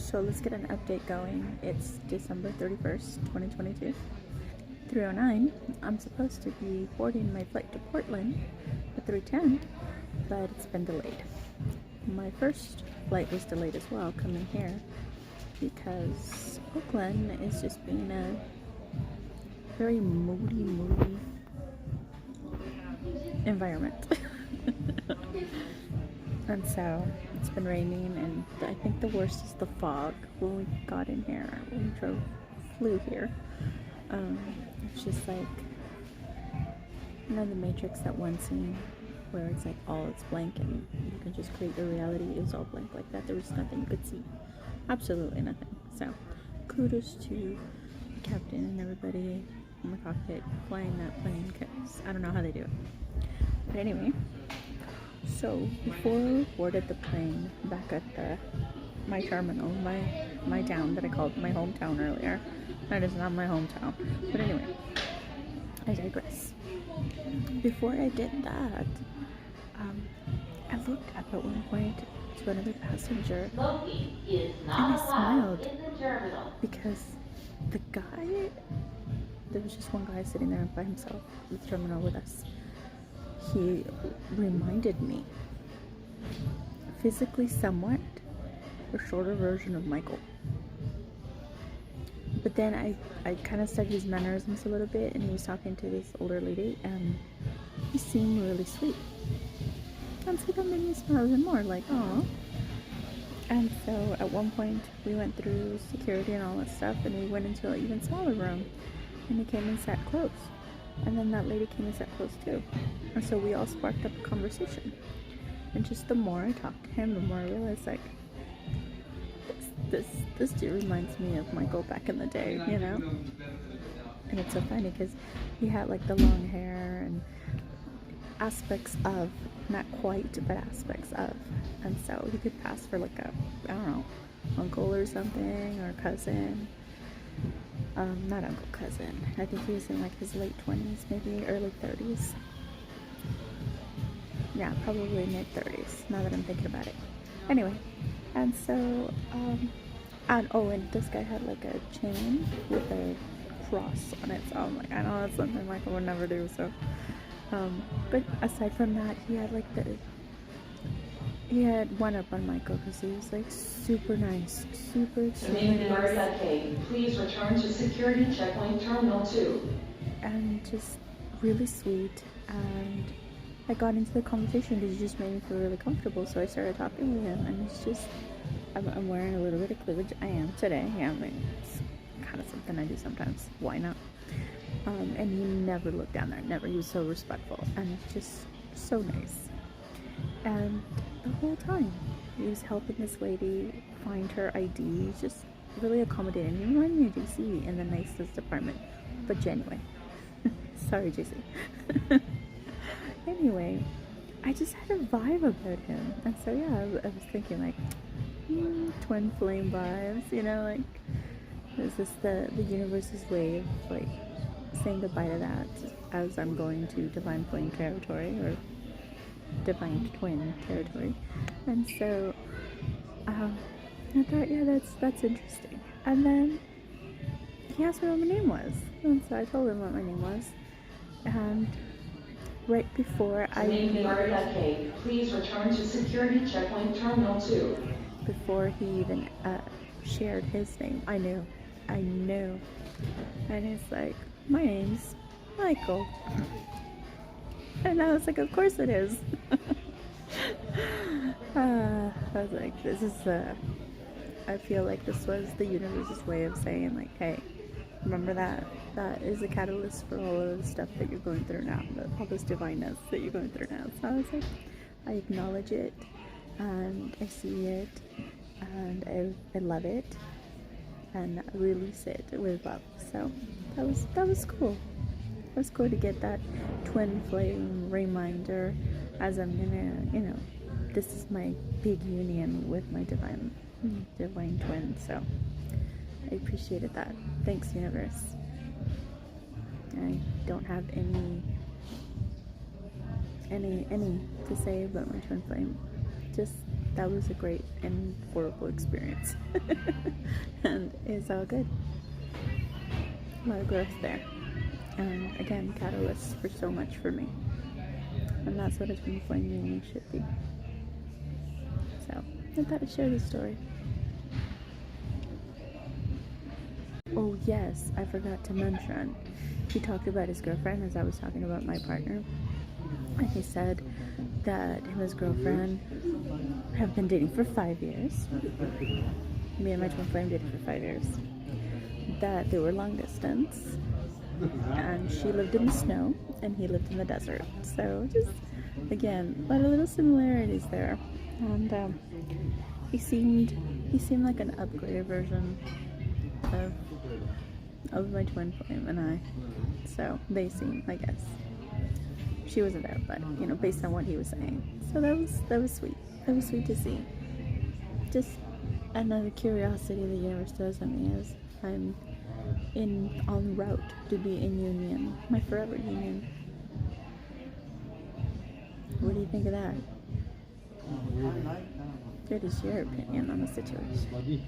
So let's get an update going. It's December 31st, 2022. 3:09. I'm supposed to be boarding my flight to Portland at 3:10, but it's been delayed. My first flight was delayed as well coming here because Oakland is just being a very moody environment. And so it's been raining, and I think the worst is the fog when we got in here, when we flew here. It's just like, you know, the Matrix, that one scene where it's like it's blank and you can just create your reality. It was all blank like that. There was nothing you could see, absolutely nothing. So kudos to the captain and everybody in the cockpit flying that plane, because I don't know how they do it. But anyway, so before we boarded the plane back at my terminal, my town that I called my hometown earlier. That is not my hometown. But anyway, I digress. Before I did that, I looked up at one point to another passenger and I smiled because the guy, there was just one guy sitting there by himself at the terminal with us. He reminded me, physically somewhat, a shorter version of Michael. But then I kind of studied his mannerisms a little bit, and he was talking to this older lady, and he seemed really sweet. And so that made me smile even more, like, aw. And so at one point, we went through security and all that stuff, and we went into an even smaller room, and he came and sat close. And then that lady came and sat close too. And so we all sparked up a conversation. And just the more I talked to him, the more I realized, like, this dude reminds me of Michael back in the day, you know? And it's so funny because he had like the long hair and aspects of, not quite, but aspects of. And so he could pass for like a, I don't know, uncle or something, or cousin. Not uncle, cousin. I think he was in like his late 20s, maybe early 30s. Yeah, probably mid 30s, now that I'm thinking about it. Anyway, and so, and this guy had like a chain with a cross on it, so I'm like, I know that's something Michael would never do, so, but aside from that, he had one up on Michael, because he was like super nice, super nice. Please return to security checkpoint terminal 2. And just really sweet, and I got into the conversation because he just made me feel really comfortable, so I started talking with him, and it's just, I'm wearing a little bit of cleavage. I am today, yeah, I mean, it's kind of something I do sometimes, why not? And he never looked down there, never. He was so respectful, and just so nice. And the whole time, he was helping this lady find her ID, just really accommodating. He reminded me of JC in the nicest department, but genuine. Sorry, JC. Anyway, I just had a vibe about him, and so yeah, I was thinking like, twin flame vibes, you know, like, is this the universe's way of like saying goodbye to that as I'm going to divine flame territory, or divine twin territory? And so I thought, yeah, that's interesting. And then he asked me what my name was, and so I told him what my name was, and right before Please return to security checkpoint terminal 2. Before he even shared his name, I knew. And he's like, my name's Michael. And I was like, of course it is. I was like, this is I feel like this was the universe's way of saying like, hey, remember that is a catalyst for all of the stuff that you're going through now, all this divineness that you're going through now. So I was like, I acknowledge it, and I see it, and I love it, and release it with love. So that was cool. It was cool to get that twin flame reminder as I'm gonna, you know, this is my big union with my divine twin. So I appreciated that. Thanks, universe. I don't have any to say about my twin flame. Just that was a great and horrible experience. And it's all good. A lot of growth there. And again, catalysts for so much for me. And that's what a twin flame union should be. So, I thought I'd share this story. Oh yes, I forgot to mention. He talked about his girlfriend as I was talking about my partner. And he said that him and his girlfriend have been dating for 5 years. Me and my twin flame dated for 5 years. That they were long distance. And she lived in the snow and he lived in the desert. So just, again, a lot of little similarities there. And he seemed like an upgraded version of my twin flame and I. So they seem, I guess. She wasn't there, but you know, based on what he was saying. So that was sweet. That was sweet to see. Just another curiosity the universe throws at me is I'm en route to be in union, my forever union. What do you think of that? What is your opinion on the situation?